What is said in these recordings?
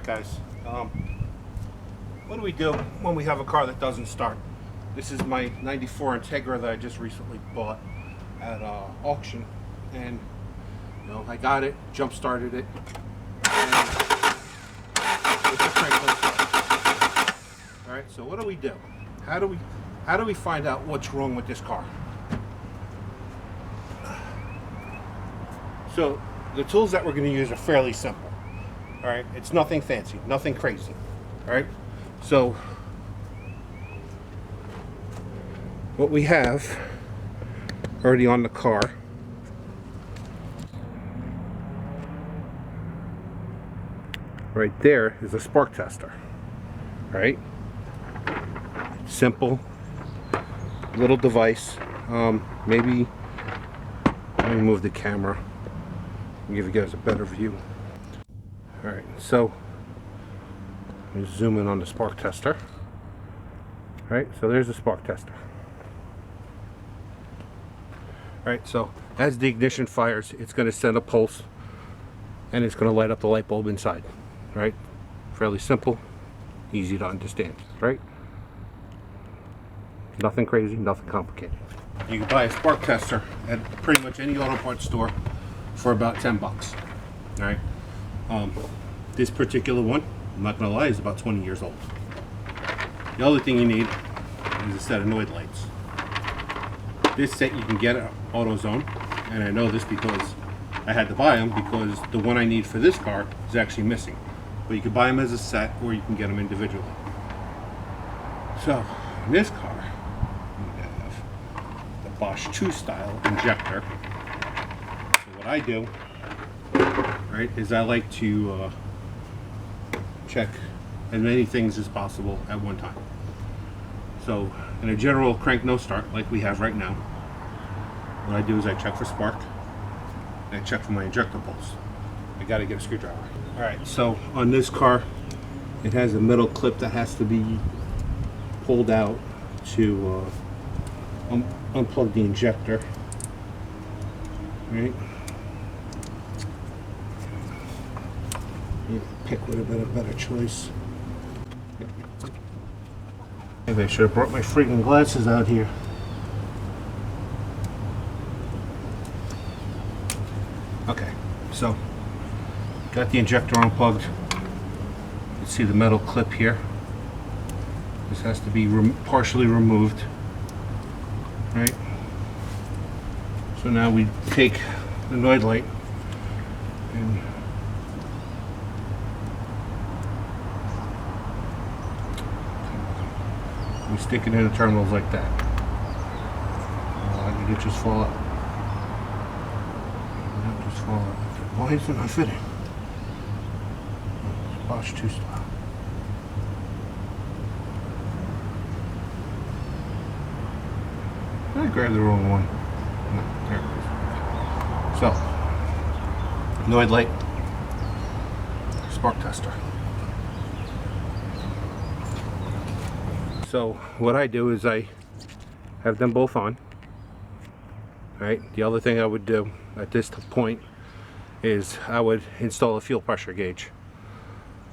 Guys, what do we do when we have a car that doesn't start? This is my 94 Integra that I just recently bought at auction, and I got it, jump started it, and it's a crankless start. All right, so what do we do? How do we find out what's wrong with this car? So the tools that we're going to use are fairly simple. All right, it's nothing fancy, nothing crazy. All right, so what we have already on the car right there is a spark tester. Right, simple little device. Maybe let me move the camera and give you guys a better view. All right, so let me zoom in on the spark tester. All right, so there's the spark tester. All right, so as the ignition fires, it's going to send a pulse and it's going to light up the light bulb inside. Right, fairly simple, easy to understand. Right, nothing crazy, nothing complicated. You can buy a spark tester at pretty much any auto parts store for about 10 bucks. All right. This particular one, I'm not going to lie, is about 20 years old. The other thing you need is a set of noid lights. This set you can get at AutoZone, and I know this because I had to buy them because the one I need for this car is actually missing. But you can buy them as a set, or you can get them individually. So in this car, we have the Bosch 2 style injector. So what I do, right, is I like to check as many things as possible at one time. So in a general crank no start like we have right now, what I do is I check for spark and I check for my injector pulse. I got to get a screwdriver. All right, so on this car it has a metal clip that has to be pulled out to unplug the injector. Right, pick would have been a better choice. Maybe I should have brought my freaking glasses out here. Okay, so got the injector unplugged. You can see the metal clip here. This has to be partially removed. Right? So now we take the noid light and we stick it in the terminals like that. Why did it just fall out? It just fall out. Why is it not fitting? Bosch 2 style. Did I grab the wrong one? No, there it is. So, noid light, spark tester. So what I do is I have them both on. Right. The other thing I would do at this point is I would install a fuel pressure gauge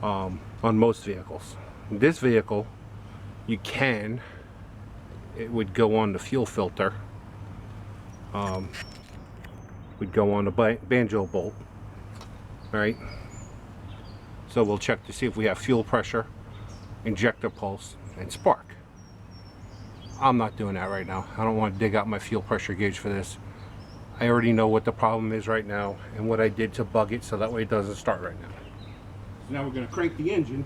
on most vehicles. In this vehicle, it would go on the fuel filter. Would go on the banjo bolt. Right. So we'll check to see if we have fuel pressure, injector pulse, and spark. I'm not doing that right now. I don't want to dig out my fuel pressure gauge for this. I already know what the problem is right now and what I did to bug it so that way it doesn't start right now. So now we're going to crank the engine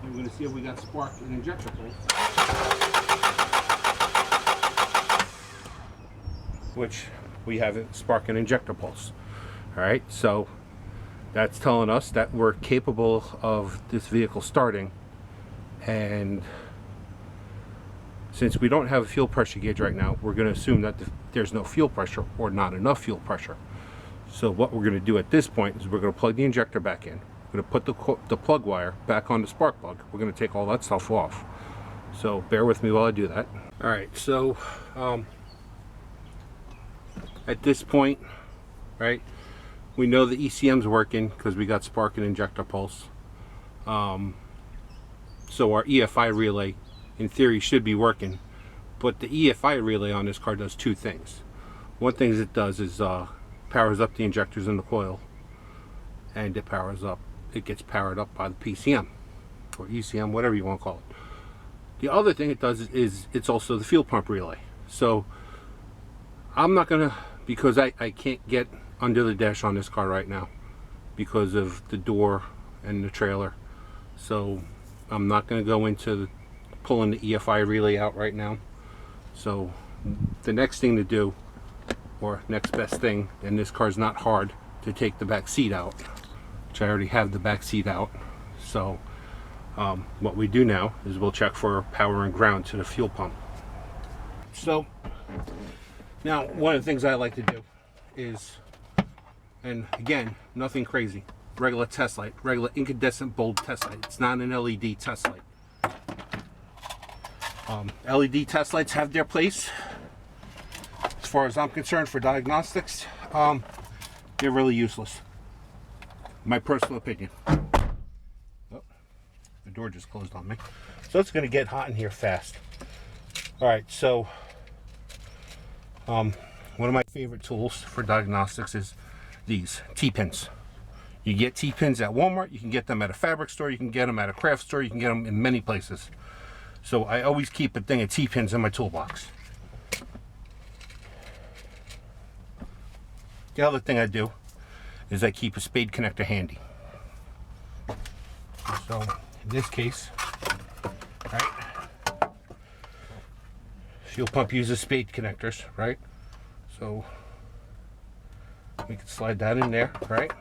and we're going to see if we got spark and injector pulse, which we have spark and injector pulse. Alright, so that's telling us that we're capable of this vehicle starting. And since we don't have a fuel pressure gauge right now, we're going to assume that there's no fuel pressure or not enough fuel pressure. So what we're going to do at this point is we're going to plug the injector back in. We're going to put the plug wire back on the spark plug. We're going to take all that stuff off. So bear with me while I do that. All right, so at this point, right, We know the ECM's working because we got spark and injector pulse. So our EFI relay, in theory, should be working. But the EFI relay on this car does two things. One thing it does is powers up the injectors in the coil, and it gets powered up by the PCM or ECM, whatever you want to call it. The other thing it does is it's also the fuel pump relay. So I'm not gonna, because I can't get under the dash on this car right now because of the door and the trailer. So I'm not gonna go into pulling the EFI relay out right now. So the next thing to do, or next best thing, and this car's not hard, to take the back seat out, which I already have the back seat out. So what we do now is we'll check for power and ground to the fuel pump. So now one of the things I like to do is, and again, nothing crazy, regular test light, regular incandescent bulb test light. It's not an LED test light. LED test lights have their place as far as I'm concerned for diagnostics. They're really useless, my personal opinion. Oh, the door just closed on me, so it's going to get hot in here fast. All right, so one of my favorite tools for diagnostics is these T-pins. You get T-pins at Walmart, you can get them at a fabric store, you can get them at a craft store, you can get them in many places. So I always keep a thing of T-pins in my toolbox. The other thing I do is I keep a spade connector handy. So in this case, right, fuel pump uses spade connectors, right? So we can slide that in there, right?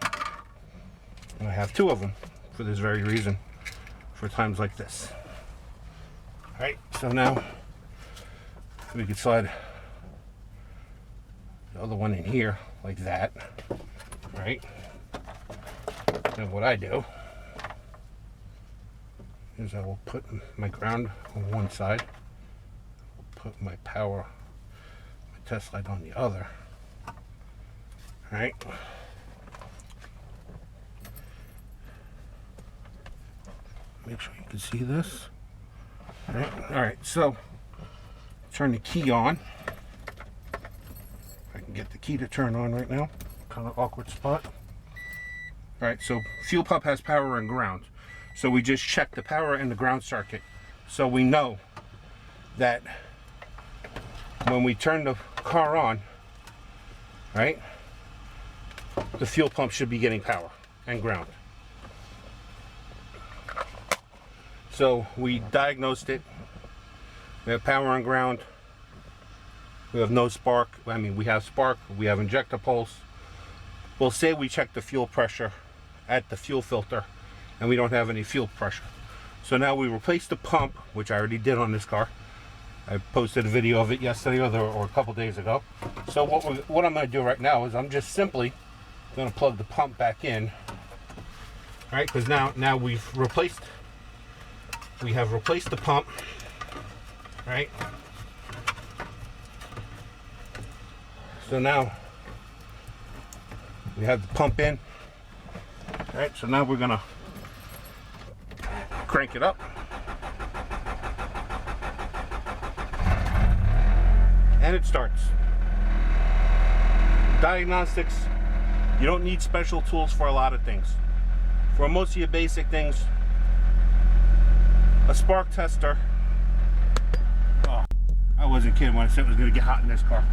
And I have two of them for this very reason, for times like this. All right, so now we can slide the other one in here like that, right? And what I do is I will put my ground on one side, put my power, my test light on the other. All right. Make sure you can see this. All right, so turn the key on. I can get the key to turn on right now. Kind of awkward spot. All right, so fuel pump has power and ground. So we just check the power and the ground circuit. So we know that when we turn the car on, right, the fuel pump should be getting power and ground. So we diagnosed it. We have power and ground. We have no spark. I mean, we have spark. We have injector pulse. We'll say we check the fuel pressure at the fuel filter and we don't have any fuel pressure. So now we replace the pump, which I already did on this car. I posted a video of it yesterday or a couple days ago. So what I'm going to do right now is I'm just simply going to plug the pump back in. All right, because now we have replaced the pump, right? So now we have the pump in. All right, so now we're gonna crank it up. And it starts. Diagnostics, you don't need special tools for a lot of things. For most of your basic things, a spark tester. Oh, I wasn't kidding when I said it was going to get hot in this car.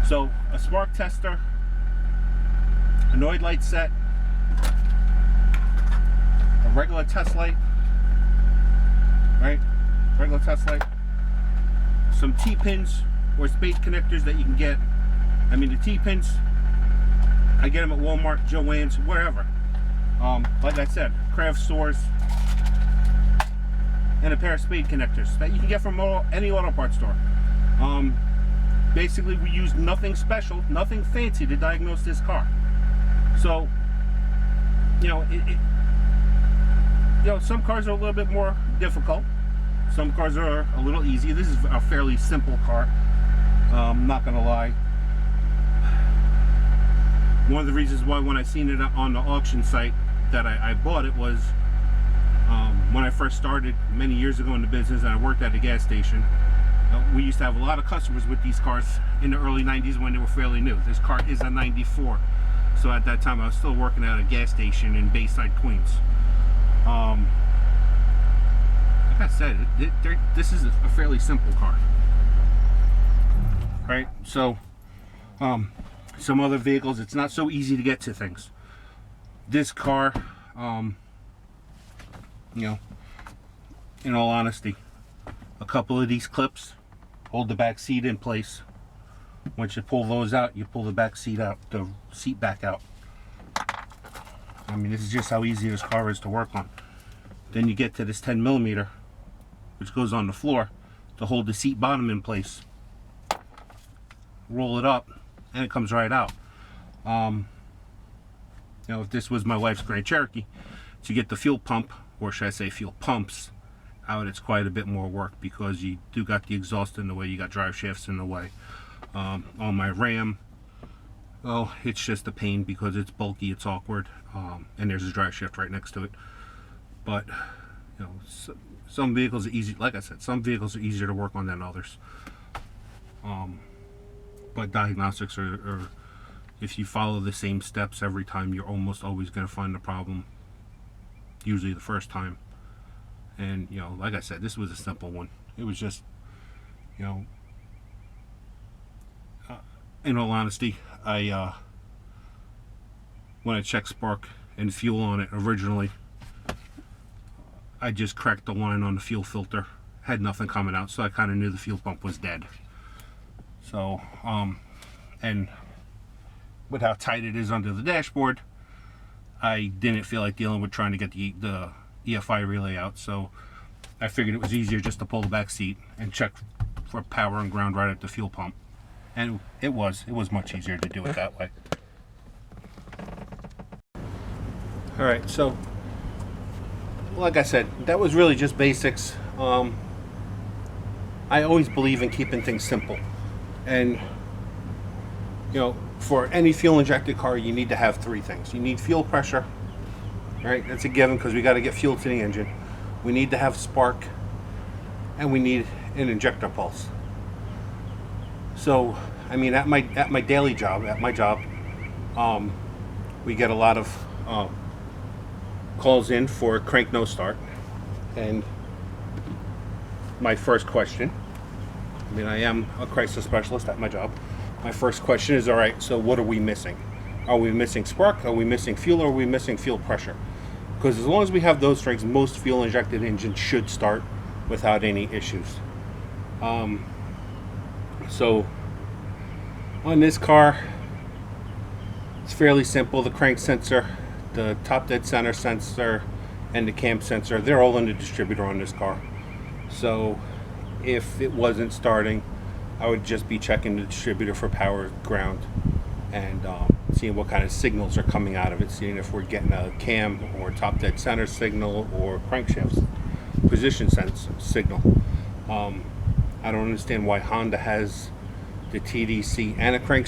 So a spark tester, a noid light set, a regular test light, right? Regular test light, some T-pins or spade connectors that you can get. I mean, the T-pins, I get them at Walmart, Joann's, wherever. Like I said, craft stores. And a pair of spade connectors that you can get from any auto parts store. Basically, we use nothing special, nothing fancy to diagnose this car. So, you know, some cars are a little bit more difficult. Some cars are a little easy. This is a fairly simple car. I'm not gonna lie. One of the reasons why when I seen it on the auction site that I bought it was when I first started many years ago in the business and I worked at a gas station. We used to have a lot of customers with these cars in the early 90s when they were fairly new. This car is a 94. So at that time I was still working at a gas station in Bayside, Queens. Like I said, this is a fairly simple car. Right? So, some other vehicles, it's not so easy to get to things. This car, you know, in all honesty, a couple of these clips hold the back seat in place. Once you pull those out, you pull the back seat out, the seat back out. I mean, this is just how easy this car is to work on. Then you get to this 10mm, which goes on the floor to hold the seat bottom in place. Roll it up, and it comes right out. You know, if this was my wife's Grand Cherokee, to get the fuel pump, or should I say fuel pumps, out, it's quite a bit more work because you do got the exhaust in the way, you got drive shafts in the way. On my Ram, well, it's just a pain because it's bulky, it's awkward, and there's a drive shaft right next to it. But you know, some vehicles are easy. Like I said, some vehicles are easier to work on than others. But diagnostics are, if you follow the same steps every time, you're almost always going to find the problem. Usually the first time. And you know, like I said, this was a simple one. It was just, you know, in all honesty, when I checked spark and fuel on it originally, I just cracked the line on the fuel filter, had nothing coming out, so I kind of knew the fuel pump was dead. So, and with how tight it is under the dashboard, I didn't feel like dealing with trying to get the Efi Relay out, so I figured it was easier just to pull the back seat and check for power and ground right at the fuel pump. And it was much easier to do it that way. Alright, so like I said, that was really just basics. I always believe in keeping things simple. And you know, for any fuel injected car, you need to have three things. You need fuel pressure, right? That's a given because we got to get fuel to the engine. We need to have spark, and we need an injector pulse. So, I mean, at my daily job, we get a lot of calls in for crank no start, and my first question, I mean, I am a crisis specialist at my job. My first question is, all right, so what are we missing? Are we missing spark? Are we missing fuel? Or are we missing fuel pressure? Because as long as we have those things, most fuel injected engines should start without any issues. So on this car, it's fairly simple. The crank sensor, the top dead center sensor, and the cam sensor, they're all in the distributor on this car. So if it wasn't starting, I would just be checking the distributor for power, ground, and seeing what kind of signals are coming out of it, seeing if we're getting a cam or top dead center signal or crankshaft position sense signal. I don't understand why Honda has the TDC and a crank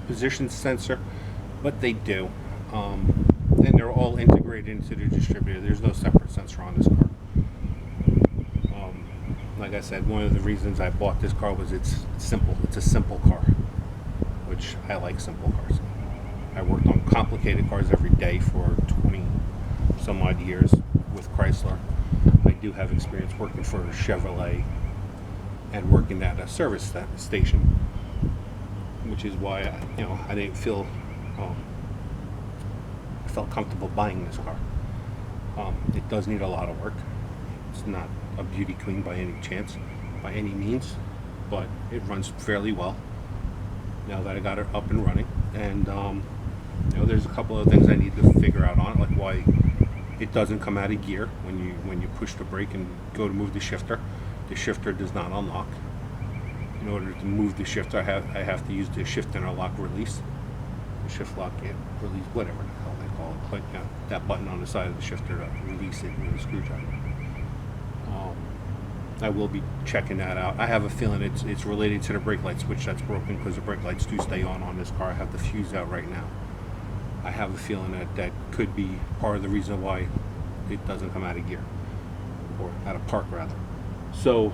position sensor, but they do. And they're all integrated into the distributor. There's no separate sensor on this car. Like I said, one of the reasons I bought this car was it's simple. It's a simple car, which I like simple cars. I worked on complicated cars every day for 20 some odd years with Chrysler. I do have experience working for Chevrolet and working at a service station, which is why I didn't feel I felt comfortable buying this car. It does need a lot of work. It's not a beauty queen by any chance, by any means, but it runs fairly well now that I got it up and running. And there's a couple of things I need to figure out on it, like why it doesn't come out of gear when you push the brake and go to move the shifter. The shifter does not unlock. In order to move the shifter, I have to use the shift interlock release, the shift lock release, whatever the hell they call it. But that button on the side of the shifter to release it with a screwdriver. I will be checking that out. I have a feeling it's related to the brake light switch that's broken, because the brake lights do stay on this car. I have the fuse out right now. I have a feeling that could be part of the reason why it doesn't come out of gear, or out of park rather. So,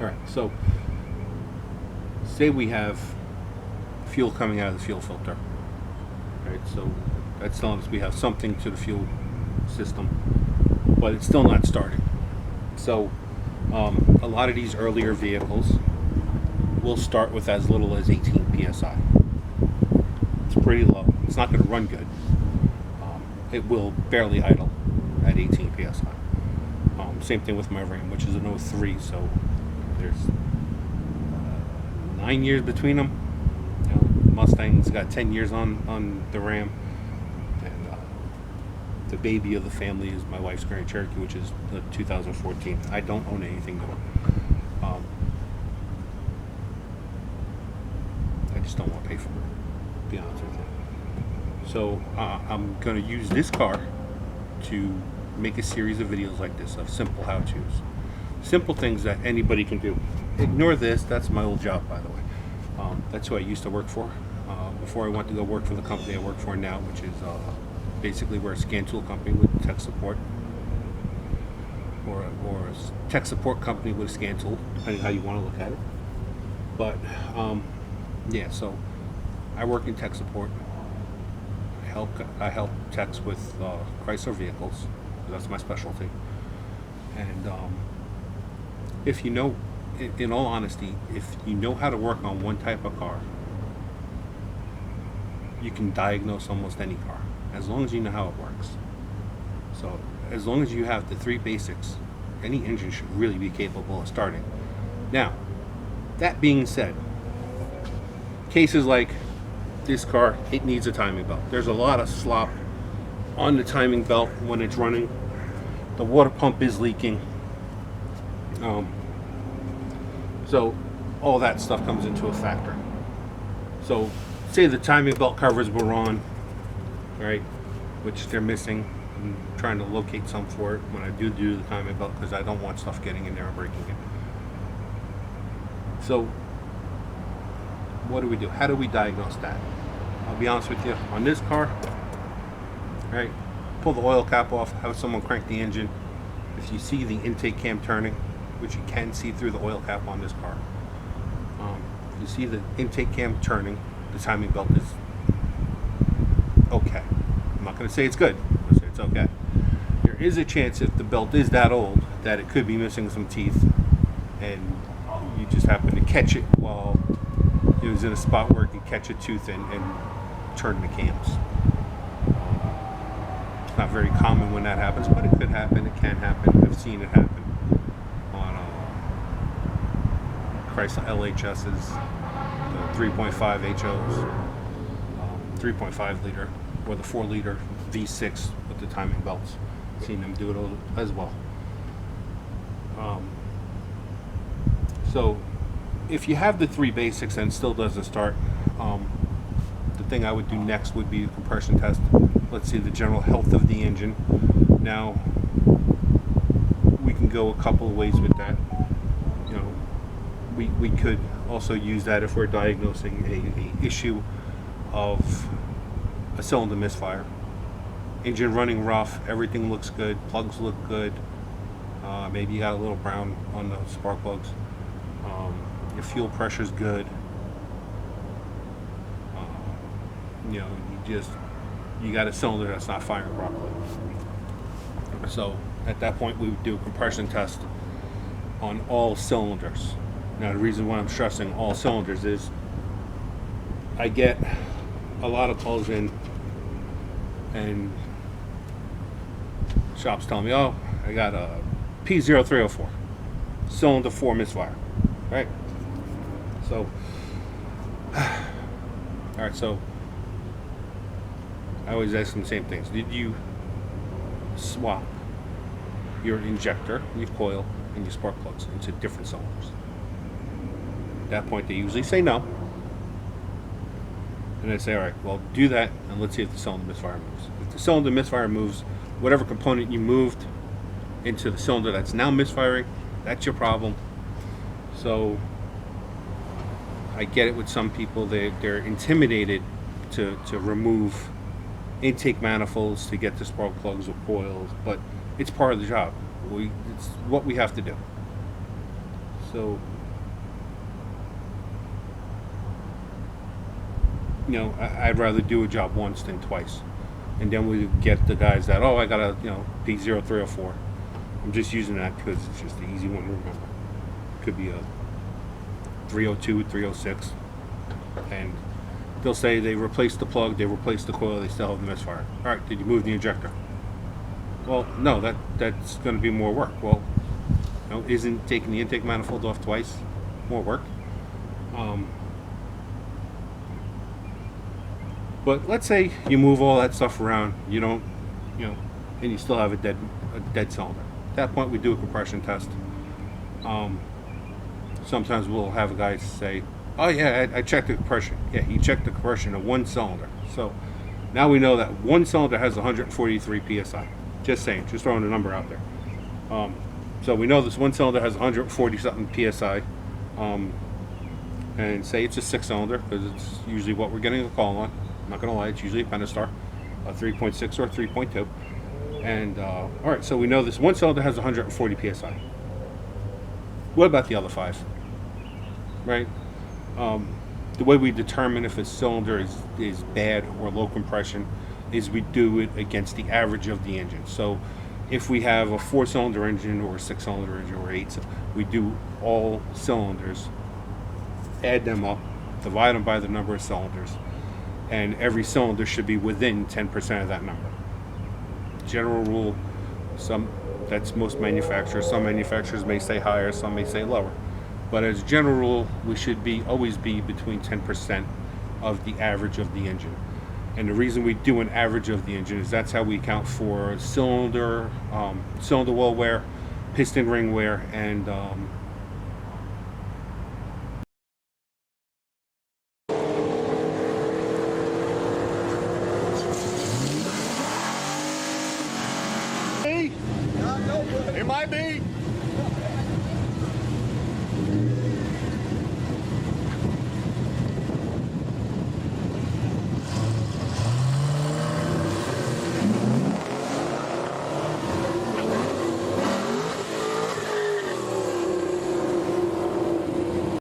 all right. So, say we have fuel coming out of the fuel filter. Right. So that's telling us we have something to the fuel system, but it's still not starting. So a lot of these earlier vehicles will start with as little as 18 psi. It's pretty low. It's not going to run good. It will barely idle at 18 psi. Same thing with my Ram, which is an 03, so there's 9 years between them. You know, Mustang's got 10 years on the Ram, and the baby of the family is my wife's Grand Cherokee, which is the 2014. I don't own anything newer. I just don't want to pay for it, to be honest with you. So I'm going to use this car to make a series of videos like this of simple how-tos. Simple things that anybody can do. Ignore this, that's my old job, by the way. That's who I used to work for. Before I went to go work for the company I work for now, which is basically we're a scan tool company with tech support, or a tech support company with a scan tool, depending how you want to look at it. But yeah, so I work in tech support. I help techs with Chrysler vehicles. That's my specialty. And if you know, in all honesty, if you know how to work on one type of car, you can diagnose almost any car, as long as you know how it works. So as long as you have the three basics, any engine should really be capable of starting. Now, that being said, cases like this car, it needs a timing belt. There's a lot of slop on the timing belt when it's running. The water pump is leaking. So all that stuff comes into a factor. So say the timing belt covers were on, right, which they're missing. I'm trying to locate some for it when I do the timing belt, because I don't want stuff getting in there and breaking it. So what do? How do we diagnose that? I'll be honest with you, on this car, right, pull the oil cap off, have someone crank the engine. If you see the intake cam turning, which you can see through the oil cap on this car, you see the intake cam turning, the timing belt is okay. I'm not going to say it's good, I'm going to say it's okay. There is a chance, if the belt is that old, that it could be missing some teeth, and you just happen to catch it while it was in a spot where it could catch a tooth and turn the cams. It's not very common when that happens, but it could happen. It can happen. I've seen it happen on Chrysler LHS's, the 3.5 HOs, 3.5 liter, or the 4 liter V6 with the timing belts. I've seen them do it as well. So if you have the three basics and it still doesn't start, the thing I would do next would be a compression test. Let's see the general health of the engine. Now, we can go a couple of ways with that. You know, we could also use that if we're diagnosing a issue of a cylinder misfire. Engine running rough, everything looks good, plugs look good. Maybe you got a little brown on the spark plugs. Your fuel pressure's good. You know, you got a cylinder that's not firing properly. So at that point, we would do a compression test on all cylinders. Now, the reason why I'm stressing all cylinders is I get a lot of calls in, and shops telling me, oh, I got a P0304, cylinder 4 misfire, right? So, all right, so I always ask them the same things. Did you swap your injector, your coil, and your spark plugs into different cylinders? At that point, they usually say no. And I say, all right, well, do that, and let's see if the cylinder misfire moves. If the cylinder misfire moves, whatever component you moved into the cylinder that's now misfiring, that's your problem. So I get it with some people, they're intimidated to remove intake manifolds to get to spark plugs or coils, but it's part of the job. It's what we have to do. So, you know, I'd rather do a job once than twice. And then we get the guys that, oh, I got a, you know, P0304. I'm just using that because it's just the easy one to remember. Could be a 302, 306. And they'll say they replaced the plug, they replaced the coil, they still have the misfire. All right, did you move the injector? Well, no, that's going to be more work. Well, you know, isn't taking the intake manifold off twice more work? But let's say you move all that stuff around, you don't, you know, and you still have a dead cylinder. At that point, we do a compression test. Sometimes we'll have a guy say, oh yeah, I checked the compression. Yeah, he checked the compression of one cylinder. So now we know that one cylinder has 143 psi. Just saying, just throwing a number out there. So we know this one cylinder has 140 something psi. And say it's a 6-cylinder, because it's usually what we're getting a call on. I'm not gonna lie, it's usually a Pentastar, a 3.6 or a 3.2. And all right, so we know this one cylinder has 140 psi. What about the other 5? Right? The way we determine if a cylinder is bad or low compression is we do it against the average of the engine. So if we have a 4-cylinder engine or a 6-cylinder engine or 8, we do all cylinders, add them up, divide them by the number of cylinders, and every cylinder should be within 10% of that number. General rule, that's most manufacturers. Some manufacturers may say higher, some may say lower. But as a general rule, we should always be between 10% of the average of the engine. And the reason we do an average of the engine is that's how we account for cylinder wall wear, piston ring wear, and It might be.